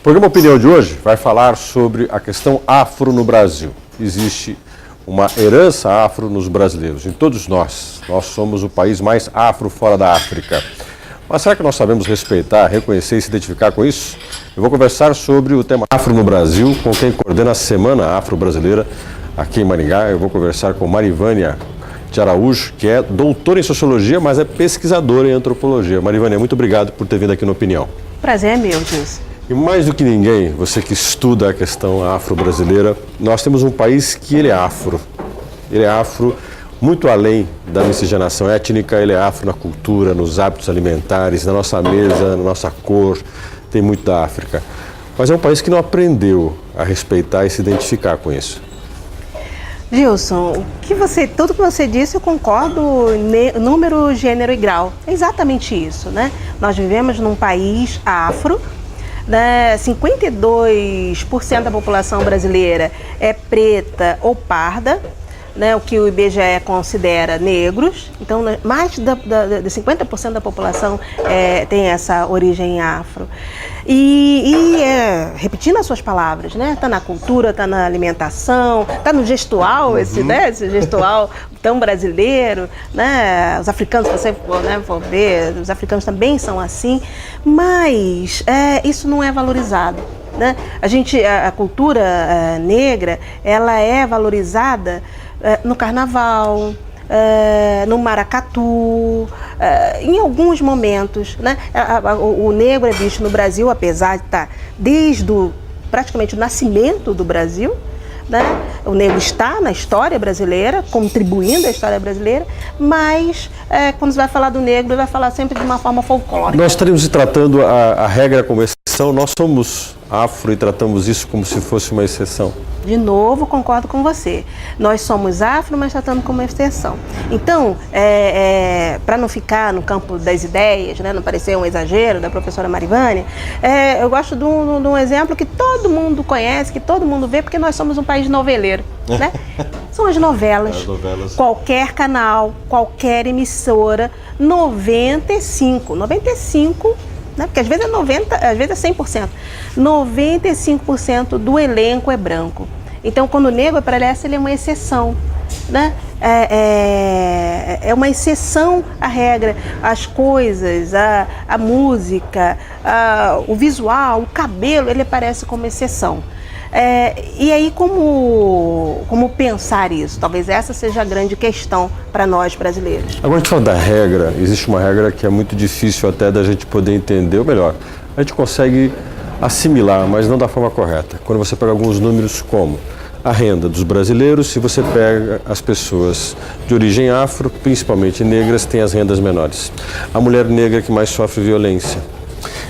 O programa Opinião de hoje vai falar sobre a questão afro no Brasil. Existe uma herança afro nos brasileiros, em todos nós. Nós somos o país mais afro fora da África. Mas será que nós sabemos respeitar, reconhecer e se identificar com isso? Eu vou conversar sobre o tema afro no Brasil com quem coordena a Semana Afro-Brasileira aqui em Maringá. Eu vou conversar com Marivânia de Araújo, que é doutora em Sociologia, mas é pesquisadora em Antropologia. Marivânia, muito obrigado por ter vindo aqui no Opinião. Prazer é meu, Gilson. E mais do que ninguém, você que estuda a questão afro-brasileira, nós temos um país que ele é afro. Ele é afro muito além da miscigenação étnica, ele é afro na cultura, nos hábitos alimentares, na nossa mesa, na nossa cor, tem muito da África. Mas é um país que não aprendeu a respeitar e se identificar com isso. Gilson, tudo que você disse eu concordo, número, gênero e grau. É exatamente isso, né? Nós vivemos num país afro, né? 52% da população brasileira é preta ou parda, né? O que o IBGE considera negros. Então, mais de 50% da população tem essa origem afro. Repetindo as suas palavras, né? Está na cultura, está na alimentação, está no gestual, esse gestual tão brasileiro, né? Os africanos, se você for ver, os africanos também são assim, mas isso não é valorizado, né? A cultura negra, ela é valorizada no carnaval, no maracatu, em alguns momentos, né? O negro é visto no Brasil, apesar de estar desde praticamente o nascimento do Brasil, né? O negro está na história brasileira, contribuindo à história brasileira, mas quando você vai falar do negro, vai falar sempre de uma forma folclórica. Nós estaríamos tratando a regra como exceção, nós somos afro e tratamos isso como se fosse uma exceção. De novo, concordo com você. Nós somos afro, mas tratamos como exceção. Então, para não ficar no campo das ideias, né, não parecer um exagero da professora Marivânia, eu gosto de um exemplo que todo mundo conhece, que todo mundo vê, porque nós somos um país noveleiro, né? São as novelas. Qualquer canal, qualquer emissora, 95, né? Porque às vezes é 90%, às vezes é 100%. 95% do elenco é branco. Então, quando o negro aparece, ele é uma exceção, né? É uma exceção à regra. As coisas, a música, o visual, o cabelo, ele aparece como exceção. E aí, como pensar isso? Talvez essa seja a grande questão para nós brasileiros. Agora a gente fala da regra, existe uma regra que é muito difícil até da gente poder entender, ou melhor, a gente consegue assimilar, mas não da forma correta. Quando você pega alguns números como a renda dos brasileiros, se você pega as pessoas de origem afro, principalmente negras, tem as rendas menores. A mulher negra que mais sofre violência.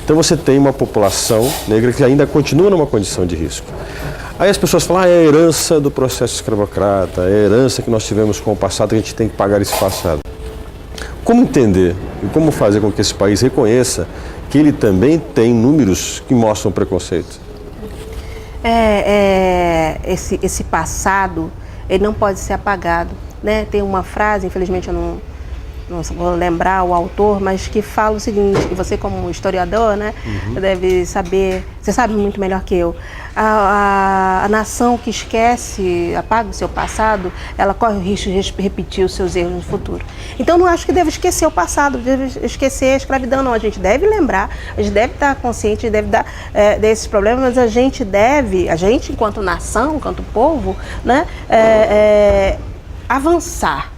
Então você tem uma população negra que ainda continua numa condição de risco. Aí as pessoas falam, é a herança do processo escravocrata, é a herança que nós tivemos com o passado, que a gente tem que pagar esse passado. Como entender e como fazer com que esse país reconheça que ele também tem números que mostram preconceito? Esse passado, ele não pode ser apagado, né? Tem uma frase, infelizmente eu não vou lembrar o autor, mas que fala o seguinte, que você como historiador, né, deve saber, você sabe muito melhor que eu, a nação que esquece, apaga o seu passado, ela corre o risco de repetir os seus erros no futuro. Então não acho que deve esquecer o passado, deve esquecer a escravidão, não. A gente deve lembrar, a gente deve estar consciente, deve dar desses problemas, mas a gente enquanto nação, enquanto povo, né, avançar.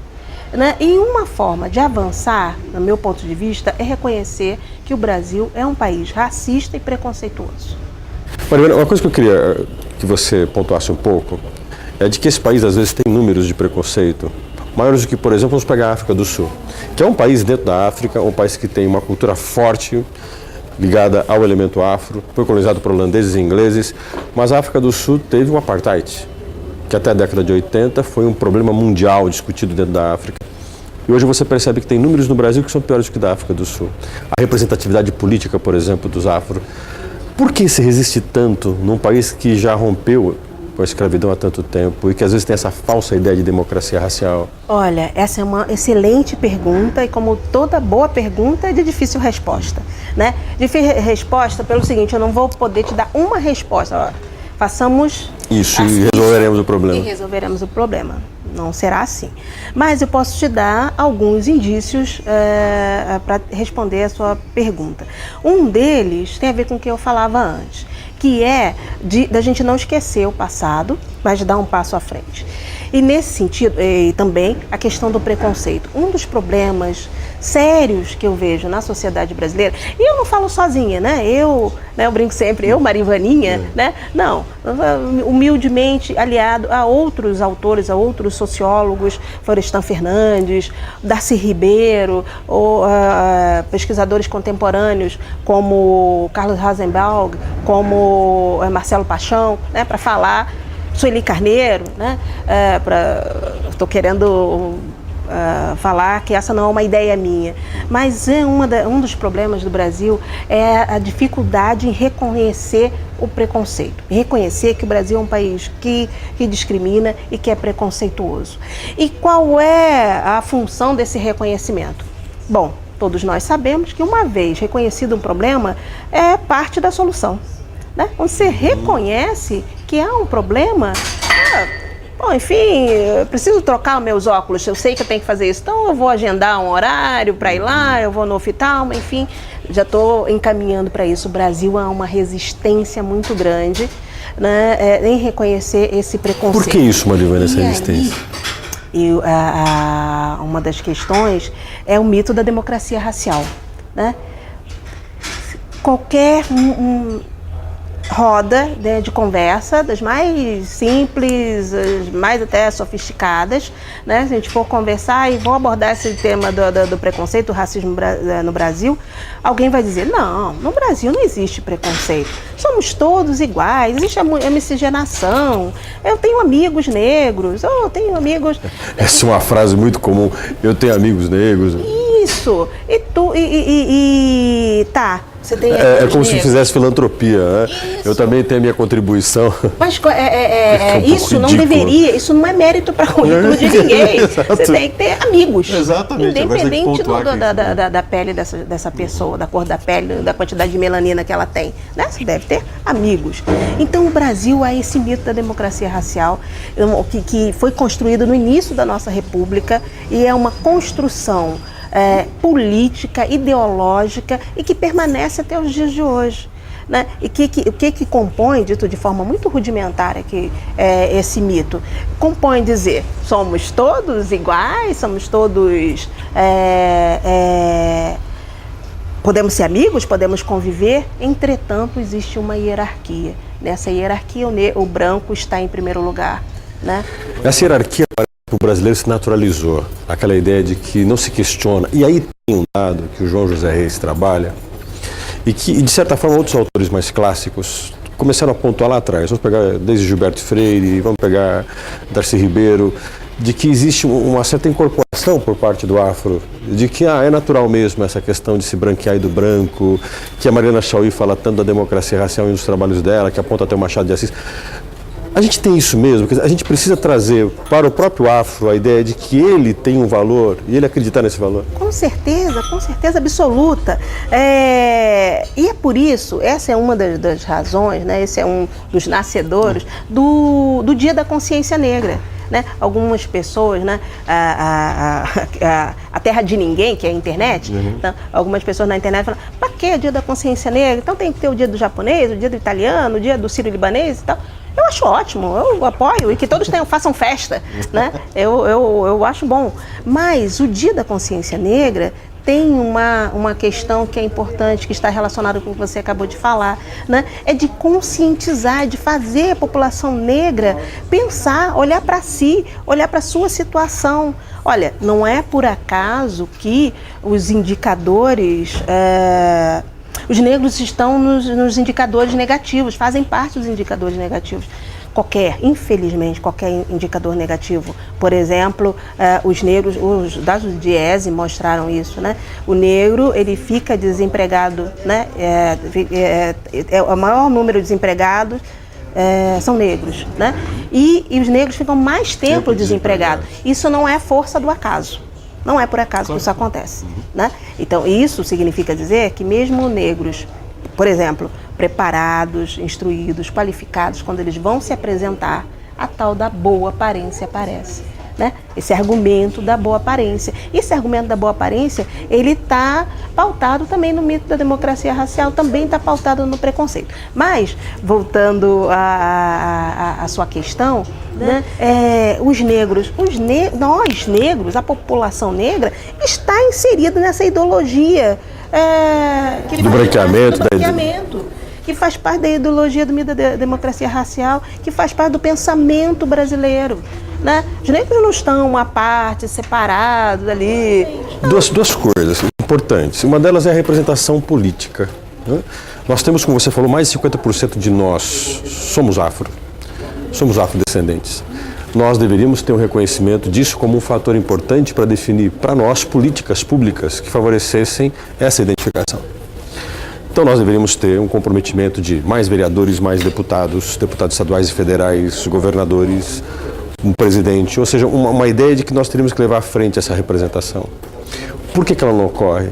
Né? E uma forma de avançar, no meu ponto de vista, é reconhecer que o Brasil é um país racista e preconceituoso. Mariana, uma coisa que eu queria que você pontuasse um pouco é de que esse país às vezes tem números de preconceito maiores do que, por exemplo, vamos pegar a África do Sul, que é um país dentro da África, um país que tem uma cultura forte ligada ao elemento afro, foi colonizado por holandeses e ingleses, mas a África do Sul teve um apartheid, que até a década de 80 foi um problema mundial discutido dentro da África. E hoje você percebe que tem números no Brasil que são piores do que da África do Sul. A representatividade política, por exemplo, dos afro. Por que se resiste tanto num país que já rompeu com a escravidão há tanto tempo e que às vezes tem essa falsa ideia de democracia racial? Olha, essa é uma excelente pergunta e, como toda boa pergunta, é de difícil resposta, né? Difícil resposta pelo seguinte: eu não vou poder te dar uma resposta. Ó, façamos isso e resolveremos o problema. E resolveremos o problema. Não será assim. Mas eu posso te dar alguns indícios para responder a sua pergunta. Um deles tem a ver com o que eu falava antes, que é da gente não esquecer o passado, mas dar um passo à frente. E nesse sentido, e também a questão do preconceito. Um dos problemas sérios que eu vejo na sociedade brasileira, e eu não falo sozinha, né? Eu brinco sempre, Marivaninha, né? Não, humildemente aliado a outros autores, a outros sociólogos, Florestan Fernandes, Darcy Ribeiro, ou pesquisadores contemporâneos como Carlos Rosenbaum, como Marcelo Paixão, né? Para falar. Sueli Carneiro, né? Estou querendo falar que essa não é uma ideia minha, mas um dos problemas do Brasil é a dificuldade em reconhecer o preconceito, em reconhecer que o Brasil é um país que discrimina e que é preconceituoso. E qual é a função desse reconhecimento? Bom, todos nós sabemos que, uma vez reconhecido um problema, é parte da solução, né? Quando você reconhece que há um problema, bom, enfim, eu preciso trocar meus óculos, eu sei que eu tenho que fazer isso, então eu vou agendar um horário para ir lá, eu vou no oftalmo, enfim, já estou encaminhando para isso. O Brasil há uma resistência muito grande, né, em reconhecer esse preconceito. Por que isso, Marivânia, essa resistência? Uma das questões é o mito da democracia racial, né? Qualquer roda, né, de conversa, das mais simples, as mais até sofisticadas, né? Se a gente for conversar e vou abordar esse tema do preconceito, do racismo no Brasil, alguém vai dizer: não, no Brasil não existe preconceito, somos todos iguais, existe a miscigenação, eu tenho amigos negros, eu tenho amigos... Essa é uma frase muito comum, eu tenho amigos negros. Isso, tá... É como se fizesse filantropia, né? Eu também tenho a minha contribuição. Mas isso não deveria, isso não é mérito para currículo de ninguém. Você tem que ter amigos. Exatamente. Independente da pele dessa pessoa, da cor da pele, da quantidade de melanina que ela tem, né? Você deve ter amigos. Então o Brasil há esse mito da democracia racial que foi construído no início da nossa República e é uma construção política, ideológica e que permanece até os dias de hoje, né? E o que compõe, dito de forma muito rudimentar aqui, esse mito? Compõe dizer: somos todos iguais, somos todos... podemos ser amigos, podemos conviver, entretanto existe uma hierarquia. Nessa hierarquia o branco está em primeiro lugar, né? Essa hierarquia, o brasileiro se naturalizou, aquela ideia de que não se questiona. E aí tem um dado que o João José Reis trabalha e que, de certa forma, outros autores mais clássicos começaram a pontuar lá atrás. Vamos pegar desde Gilberto Freire, vamos pegar Darcy Ribeiro, de que existe uma certa incorporação por parte do afro, de que é natural mesmo essa questão de se branquear e do branco, que a Mariana Chauí fala tanto da democracia racial nos trabalhos dela, que aponta até o Machado de Assis. A gente tem isso mesmo, a gente precisa trazer para o próprio afro a ideia de que ele tem um valor e ele acreditar nesse valor. Com certeza absoluta. E é por isso, essa é uma das razões, né? Esse é um dos nascedores do Dia da Consciência Negra. Né? Algumas pessoas, né? A terra de ninguém, que é a internet, então, algumas pessoas na internet falam: para que o Dia da Consciência Negra? Então tem que ter o dia do japonês, o dia do italiano, o dia do sírio-libanês e tal. Eu acho ótimo, eu apoio, e que todos façam festa, né? Eu acho bom. Mas o Dia da Consciência Negra tem uma questão que é importante, que está relacionada com o que você acabou de falar, né? É de conscientizar, de fazer a população negra pensar, olhar para si, olhar para a sua situação. Olha, não é por acaso que os indicadores... os negros estão nos indicadores negativos, fazem parte dos indicadores negativos. Infelizmente, qualquer indicador negativo. Por exemplo, os negros, os dados do DIEESE mostraram isso, né? O negro, ele fica desempregado, né? É o maior número de desempregados são negros, né? E os negros ficam mais tempo desempregados. Isso não é força do acaso. Não é por acaso que isso acontece, né? Então, isso significa dizer que mesmo negros, por exemplo, preparados, instruídos, qualificados, quando eles vão se apresentar, a tal da boa aparência aparece, né? Esse argumento da boa aparência. E esse argumento da boa aparência, ele está pautado também no mito da democracia racial, também está pautado no preconceito. Mas, voltando à sua questão, né? Os negros, nós negros, a população negra, está inserida nessa ideologia do branqueamento, que faz parte da ideologia do mito da democracia racial, que faz parte do pensamento brasileiro, né? Os negros não estão à parte, separados ali. Duas coisas importantes. Uma delas é a representação política, né? Nós temos, como você falou, mais de 50% de nós somos afrodescendentes. Nós deveríamos ter um reconhecimento disso como um fator importante para definir, para nós, políticas públicas que favorecessem essa identificação. Então nós deveríamos ter um comprometimento de mais vereadores, mais deputados, deputados estaduais e federais, governadores, um presidente, ou seja, uma ideia de que nós teríamos que levar à frente essa representação. Por que ela não ocorre?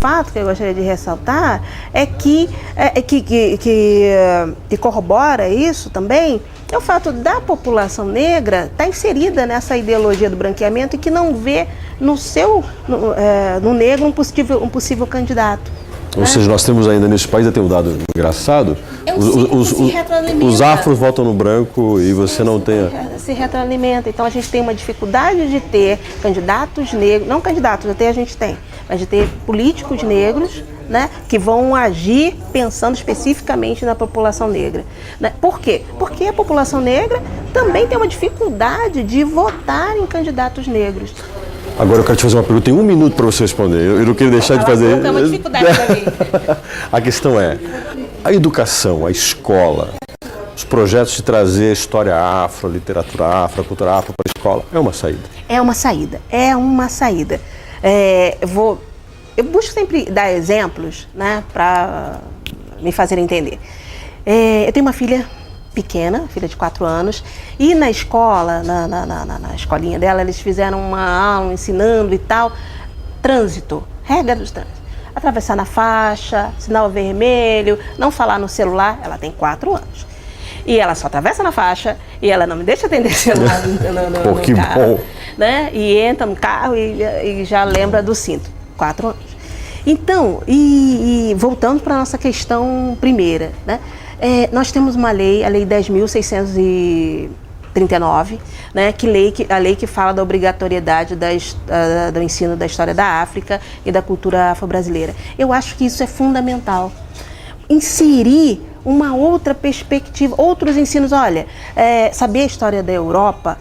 Fato que eu gostaria de ressaltar é que corrobora isso também é o fato da população negra estar inserida nessa ideologia do branqueamento e que não vê no negro um possível candidato. Ou seja, nós temos ainda nesse país, tem um dado engraçado, os afros votam no branco e você não tem... Se retroalimenta, então a gente tem uma dificuldade de ter candidatos negros, não candidatos, até a gente tem, mas de ter políticos negros, né, que vão agir pensando especificamente na população negra. Né? Por quê? Porque a população negra também tem uma dificuldade de votar em candidatos negros. Agora eu quero te fazer uma pergunta em 1 minuto para você responder. Eu não queria deixar de fazer. É uma dificuldade para mim. A questão é, a educação, a escola, os projetos de trazer história afro, literatura afro, cultura afro para a escola, é uma saída? É uma saída, eu busco sempre dar exemplos, né, para me fazer entender. Eu tenho uma filha pequena, filha de 4 anos, e na escola, na escolinha dela, eles fizeram uma aula ensinando e tal, trânsito, regra do trânsito. Atravessar na faixa, sinal vermelho, não falar no celular, ela tem 4 anos. E ela só atravessa na faixa, e ela não me deixa atender celular no que carro, bom. né? E entra no carro e já lembra do cinto. 4 anos. Então, e voltando para a nossa questão primeira, né? Nós temos uma lei, a Lei 10.639, né, a lei que fala da obrigatoriedade do ensino da história da África e da cultura afro-brasileira. Eu acho que isso é fundamental. Inserir uma outra perspectiva, outros ensinos. Olha, saber a história da Europa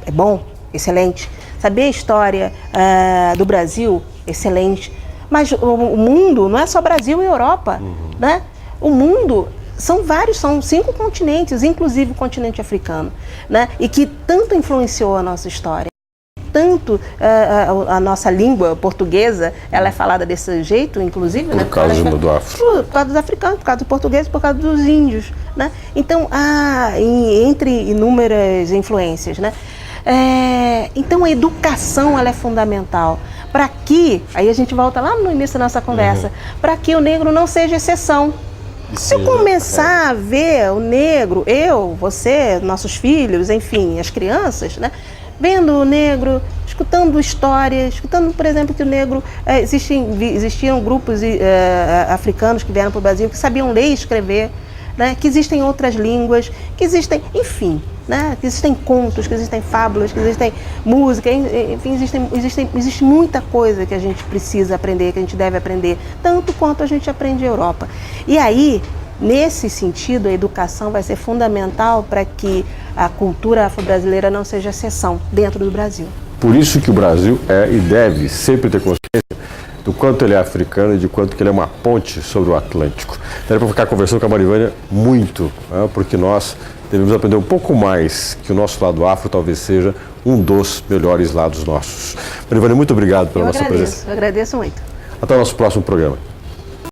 é bom, excelente. Saber a história do Brasil, excelente. Mas o mundo não é só Brasil e Europa, né? O mundo são 5 continentes, inclusive o continente africano, né? E que tanto influenciou a nossa história. Tanto a nossa língua portuguesa, ela é falada desse jeito, inclusive, por né? Causa do afro. Por causa dos africanos, por causa dos portugueses, por causa dos índios, né? Então, entre inúmeras influências, né? Então, a educação, ela é fundamental para que, aí a gente volta lá no início da nossa conversa, para que o negro não seja exceção. Se eu começar a ver o negro, você, nossos filhos, enfim, as crianças, né? Vendo o negro, escutando histórias, escutando, por exemplo, que o negro... existiam grupos africanos que vieram para o Brasil que sabiam ler e escrever, né? Que existem outras línguas, que existem, enfim, né? Que existem contos, que existem fábulas, que existem música, enfim, existe muita coisa que a gente precisa aprender, que a gente deve aprender, tanto quanto a gente aprende na Europa. E aí, nesse sentido, a educação vai ser fundamental para que a cultura afro-brasileira não seja exceção dentro do Brasil. Por isso que o Brasil e deve sempre ter consciência do quanto ele é africano e de quanto que ele é uma ponte sobre o Atlântico. Daria para ficar conversando com a Marivânia muito, né, porque nós devemos aprender um pouco mais, que o nosso lado afro talvez seja um dos melhores lados nossos. Marivânia, muito obrigado pela nossa presença. Eu agradeço muito. Até o nosso próximo programa.